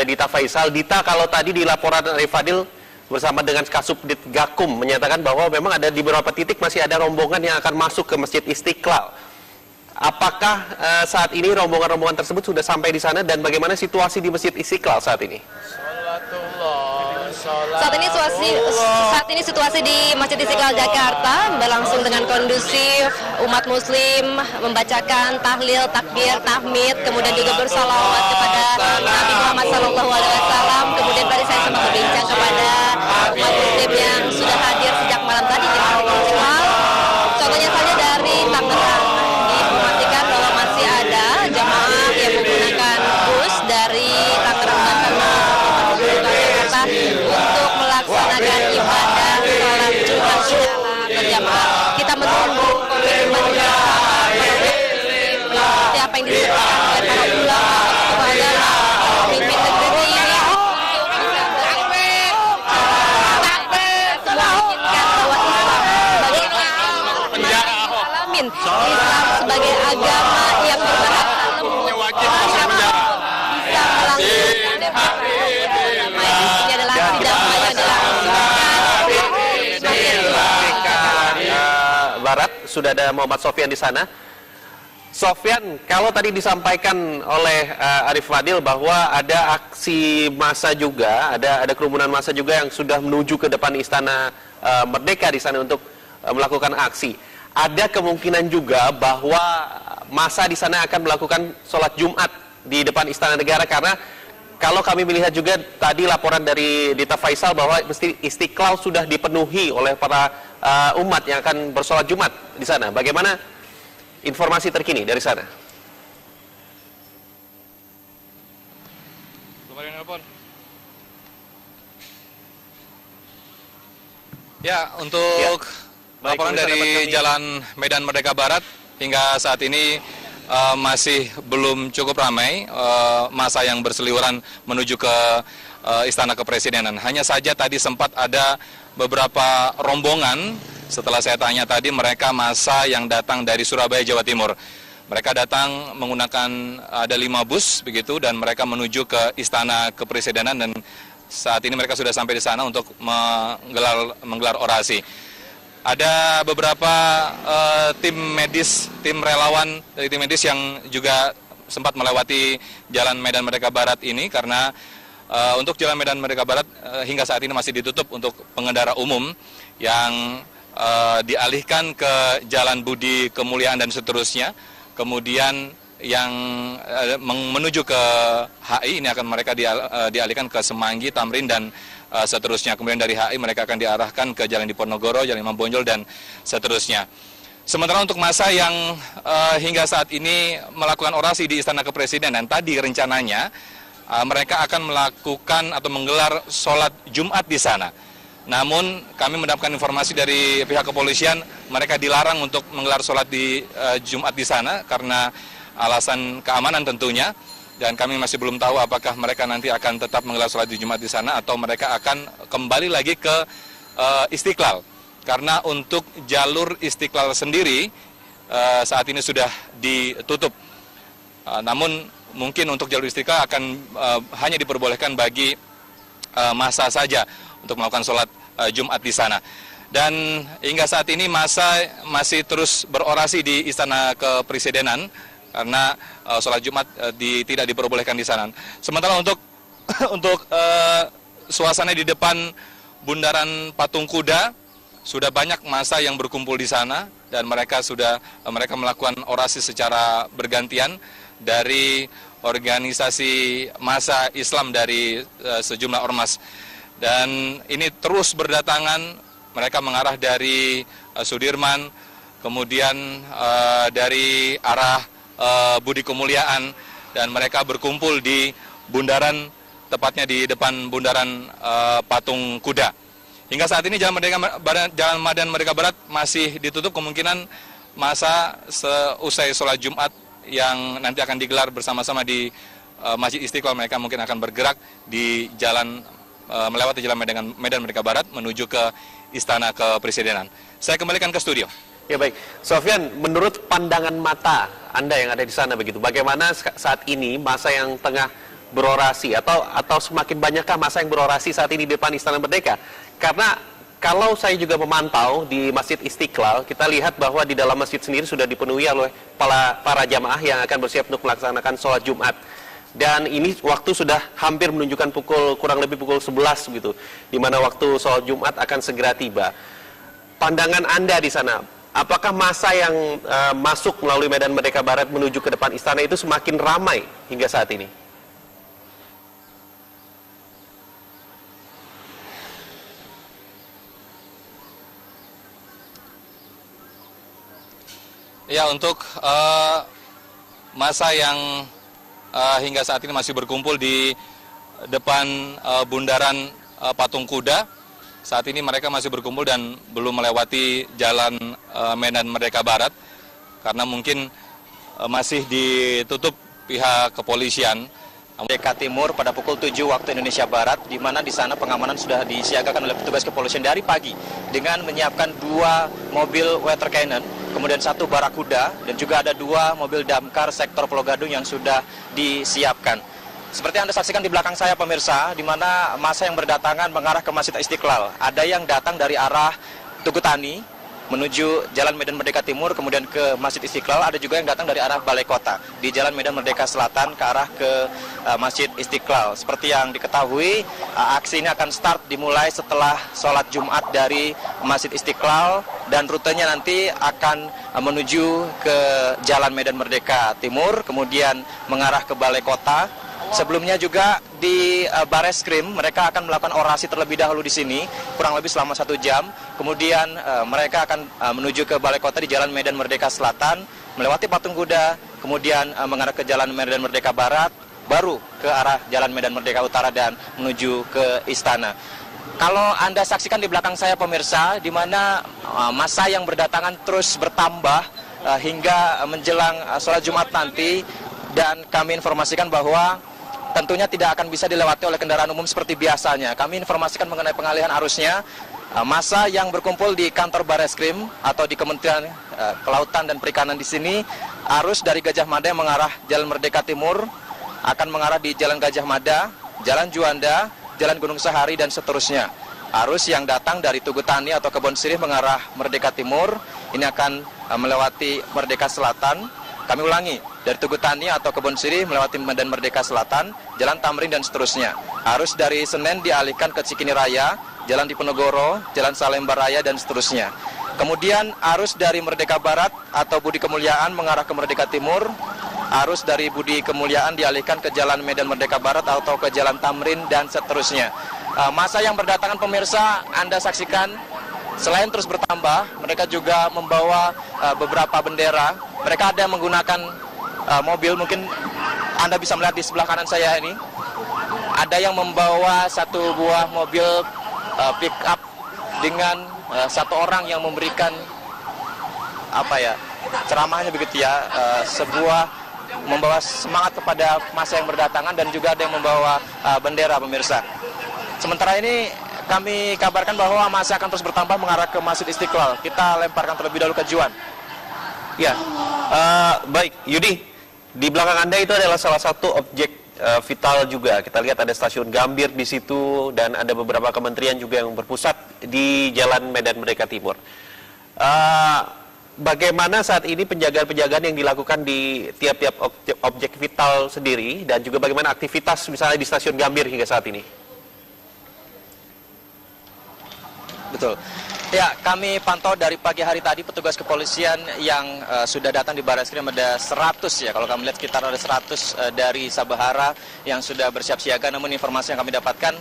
Dita Faisal. Dita, kalau tadi di laporan Arif Fadil bersama dengan Kasubdit Gakum menyatakan bahwa memang ada di beberapa titik masih ada rombongan yang akan masuk ke Masjid Istiqlal. Apakah saat ini rombongan-rombongan tersebut sudah sampai di sana dan bagaimana situasi di Masjid Istiqlal saat ini? Saat ini situasi di Masjid Istiqlal Jakarta berlangsung dengan kondusif. Umat Muslim membacakan tahlil, takbir, tahmid, kemudian juga bersalawat kepada Nabi Muhammad SAW. Kemudian tadi saya sempat berbincang kepada umat Muslim yang sudah hadir sejak malam tadi di Masjid Istiqlal. Contohnya saja dari Tangerang, diinformasikan bahwa masih ada jamaah yang menggunakan bus dari Tangerang untuk melaksanakan ibadah sholat Jumat secara berjamaah. Kita menunggu komitmen seperti apa yang disebutkan oleh para ulama kepada pemimpin negeri ini Islam sebagai agama yang berbahasa lembut bisa melangsungkan demokrasi. Ini adalah sidang yang dilangsungkan Barat, sudah ada Muhammad Sofyan di sana. Sofyan, kalau tadi disampaikan oleh Arif Fadil bahwa ada aksi massa juga, ada kerumunan massa juga yang sudah menuju ke depan Istana Merdeka di sana untuk melakukan aksi. Ada kemungkinan juga bahwa massa di sana akan melakukan sholat Jumat di depan Istana Negara, karena kalau kami melihat juga tadi laporan dari Dita Faisal bahwa Masjid Istiqlal sudah dipenuhi oleh para umat yang akan bersolat Jumat di sana. Bagaimana informasi terkini dari sana? Ya, untuk laporan dari Jalan Medan Merdeka Barat hingga saat ini masih belum cukup ramai massa yang berseliweran menuju ke Istana Kepresidenan. Hanya saja tadi sempat ada beberapa rombongan, setelah saya tanya tadi, mereka massa yang datang dari Surabaya, Jawa Timur. Mereka datang menggunakan ada 5 bus begitu, dan mereka menuju ke Istana Kepresidenan, dan saat ini mereka sudah sampai di sana untuk menggelar orasi. Ada beberapa tim medis, tim relawan dari tim medis yang juga sempat melewati Jalan Medan Merdeka Barat ini, karena untuk Jalan Medan Merdeka Barat hingga saat ini masih ditutup untuk pengendara umum yang dialihkan ke Jalan Budi Kemuliaan dan seterusnya. Kemudian yang menuju ke HI ini akan mereka dialihkan ke Semanggi, Tamrin, dan seterusnya. Kemudian dari HI mereka akan diarahkan ke Jalan Diponegoro, Jalan Imam Bonjol, dan seterusnya. Sementara untuk massa yang hingga saat ini melakukan orasi di Istana Kepresidenan, tadi rencananya mereka akan melakukan atau menggelar sholat Jumat di sana. Namun kami mendapatkan informasi dari pihak kepolisian, mereka dilarang untuk menggelar sholat di Jumat di sana karena alasan keamanan tentunya. Dan kami masih belum tahu apakah mereka nanti akan tetap menggelar sholat di Jumat di sana atau mereka akan kembali lagi ke Istiqlal. Karena untuk jalur Istiqlal sendiri saat ini sudah ditutup. Namun mungkin untuk jalur Istiqlal akan hanya diperbolehkan bagi massa saja untuk melakukan sholat Jumat di sana. Dan hingga saat ini massa masih terus berorasi di Istana Kepresidenan, karena sholat Jumat tidak diperbolehkan di sana. Sementara untuk suasana di depan Bundaran Patung Kuda, sudah banyak massa yang berkumpul di sana, dan mereka melakukan orasi secara bergantian dari organisasi massa Islam dari sejumlah ormas. Dan ini terus berdatangan, mereka mengarah dari Sudirman, kemudian dari arah Budi Kemuliaan, dan mereka berkumpul di bundaran, tepatnya di depan Bundaran Patung Kuda. Hingga saat ini Jalan Medan Merdeka Barat masih ditutup, kemungkinan massa seusai sholat Jumat yang nanti akan digelar bersama-sama di Masjid Istiqlal, mereka mungkin akan bergerak di jalan melewati Jalan Medan Merdeka Barat menuju ke Istana Kepresidenan. Saya kembalikan ke studio. Ya baik, Sofyan, menurut pandangan mata Anda yang ada di sana begitu, bagaimana saat ini massa yang tengah berorasi atau semakin banyakkah massa yang berorasi saat ini di depan Istana Merdeka? Karena kalau saya juga memantau di Masjid Istiqlal, kita lihat bahwa di dalam masjid sendiri sudah dipenuhi oleh para jamaah yang akan bersiap untuk melaksanakan sholat Jumat. Dan ini waktu sudah hampir menunjukkan kurang lebih pukul 11 gitu, di mana waktu sholat Jumat akan segera tiba. Pandangan Anda di sana, apakah massa yang masuk melalui Medan Merdeka Barat menuju ke depan istana itu semakin ramai hingga saat ini? Ya, untuk massa yang hingga saat ini masih berkumpul di depan bundaran Patung Kuda, saat ini mereka masih berkumpul dan belum melewati jalan Medan Merdeka Barat, karena mungkin masih ditutup pihak kepolisian. Merdeka Timur pada pukul 7 waktu Indonesia Barat, di mana di sana pengamanan sudah disiagakan oleh petugas kepolisian dari pagi dengan menyiapkan 2 mobil water cannon, kemudian 1 barakuda, dan juga ada 2 mobil damkar sektor Pulau Gadung yang sudah disiapkan. Seperti Anda saksikan di belakang saya pemirsa, di mana massa yang berdatangan mengarah ke Masjid Istiqlal. Ada yang datang dari arah Tugu Tani menuju Jalan Medan Merdeka Timur, kemudian ke Masjid Istiqlal. Ada juga yang datang dari arah Balai Kota di Jalan Medan Merdeka Selatan ke arah ke Masjid Istiqlal. Seperti yang diketahui, aksi ini akan start dimulai setelah sholat Jumat dari Masjid Istiqlal, dan rutenya nanti akan menuju ke Jalan Medan Merdeka Timur, kemudian mengarah ke Balai Kota. Sebelumnya juga di Bareskrim mereka akan melakukan orasi terlebih dahulu di sini kurang lebih selama 1 jam. Kemudian mereka akan menuju ke Balai Kota di Jalan Medan Merdeka Selatan, melewati Patung Kuda, kemudian mengarah ke Jalan Medan Merdeka Barat, baru ke arah Jalan Medan Merdeka Utara dan menuju ke Istana. Kalau Anda saksikan di belakang saya pemirsa, di mana massa yang berdatangan terus bertambah hingga menjelang sholat Jumat nanti, dan kami informasikan bahwa tentunya tidak akan bisa dilewati oleh kendaraan umum seperti biasanya. Kami informasikan mengenai pengalihan arusnya. Massa yang berkumpul di kantor Bareskrim atau di Kementerian Kelautan dan Perikanan di sini, arus dari Gajah Mada yang mengarah Jalan Merdeka Timur akan mengarah di Jalan Gajah Mada, Jalan Juanda, Jalan Gunung Sahari, dan seterusnya. Arus yang datang dari Tugu Tani atau Kebon Sirih mengarah Merdeka Timur ini akan melewati Merdeka Selatan. Kami ulangi, dari Tugu Tani atau Kebon Sirih melewati Medan Merdeka Selatan, Jalan Tamrin, dan seterusnya. Arus dari Senen dialihkan ke Cikini Raya, Jalan Diponegoro, Jalan Salemba Raya, dan seterusnya. Kemudian arus dari Merdeka Barat atau Budi Kemuliaan mengarah ke Merdeka Timur. Arus dari Budi Kemuliaan dialihkan ke Jalan Medan Merdeka Barat atau ke Jalan Tamrin, dan seterusnya. Massa yang berdatangan pemirsa, Anda saksikan, selain terus bertambah, mereka juga membawa beberapa bendera. Mereka ada yang menggunakan mobil, mungkin Anda bisa melihat di sebelah kanan saya ini. Ada yang membawa 1 buah mobil pick up dengan 1 orang yang memberikan ceramahnya begitu ya, sebuah membawa semangat kepada massa yang berdatangan, dan juga ada yang membawa bendera pemirsa. Sementara ini kami kabarkan bahwa massa akan terus bertambah mengarah ke Masjid Istiqlal. Kita lemparkan terlebih dahulu ke Juan. Ya, baik Yudi, di belakang Anda itu adalah salah satu objek vital juga. Kita lihat ada stasiun Gambir di situ, dan ada beberapa kementerian juga yang berpusat di Jalan Medan Merdeka Timur. Bagaimana saat ini penjagaan-penjagaan yang dilakukan di tiap-tiap objek vital sendiri, dan juga bagaimana aktivitas misalnya di stasiun Gambir hingga saat ini? Betul. Ya, kami pantau dari pagi hari tadi petugas kepolisian yang sudah datang di Bareskrim ada 100 ya. Kalau kami lihat sekitar ada 100 dari Sabahara yang sudah bersiap siaga. Namun informasi yang kami dapatkan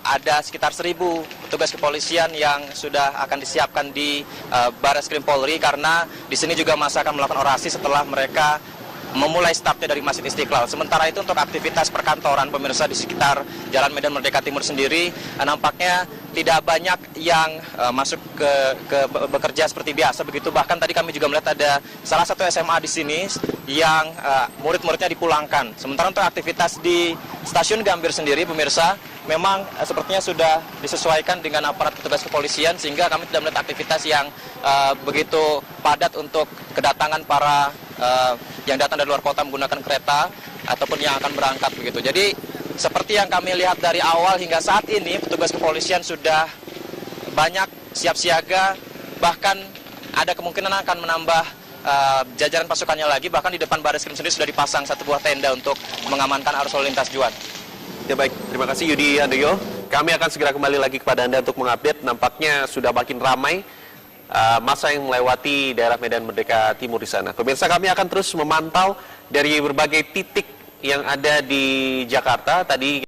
ada sekitar 1.000 petugas kepolisian yang sudah akan disiapkan di Bareskrim Polri, karena di sini juga massa akan melakukan orasi setelah mereka memulai startnya dari Masjid Istiqlal. Sementara itu untuk aktivitas perkantoran pemirsa di sekitar Jalan Medan Merdeka Timur sendiri nampaknya tidak banyak yang masuk ke bekerja seperti biasa begitu. Bahkan tadi kami juga melihat ada salah satu SMA di sini yang murid-muridnya dipulangkan. Sementara untuk aktivitas di stasiun Gambir sendiri pemirsa memang sepertinya sudah disesuaikan dengan aparat petugas kepolisian, sehingga kami tidak melihat aktivitas yang begitu padat untuk kedatangan para yang datang dari luar kota menggunakan kereta ataupun yang akan berangkat begitu. Jadi seperti yang kami lihat dari awal hingga saat ini, petugas kepolisian sudah banyak siap siaga, bahkan ada kemungkinan akan menambah jajaran pasukannya lagi. Bahkan di depan Barreskrim sendiri sudah dipasang satu buah tenda untuk mengamankan arus lalu lintas, Juan. Ya baik, terima kasih Yudi Handoyo. Kami akan segera kembali lagi kepada Anda untuk mengupdate. Nampaknya sudah makin ramai masa yang melewati daerah Medan Merdeka Timur di sana. Pemirsa, kami akan terus memantau dari berbagai titik yang ada di Jakarta. Tadi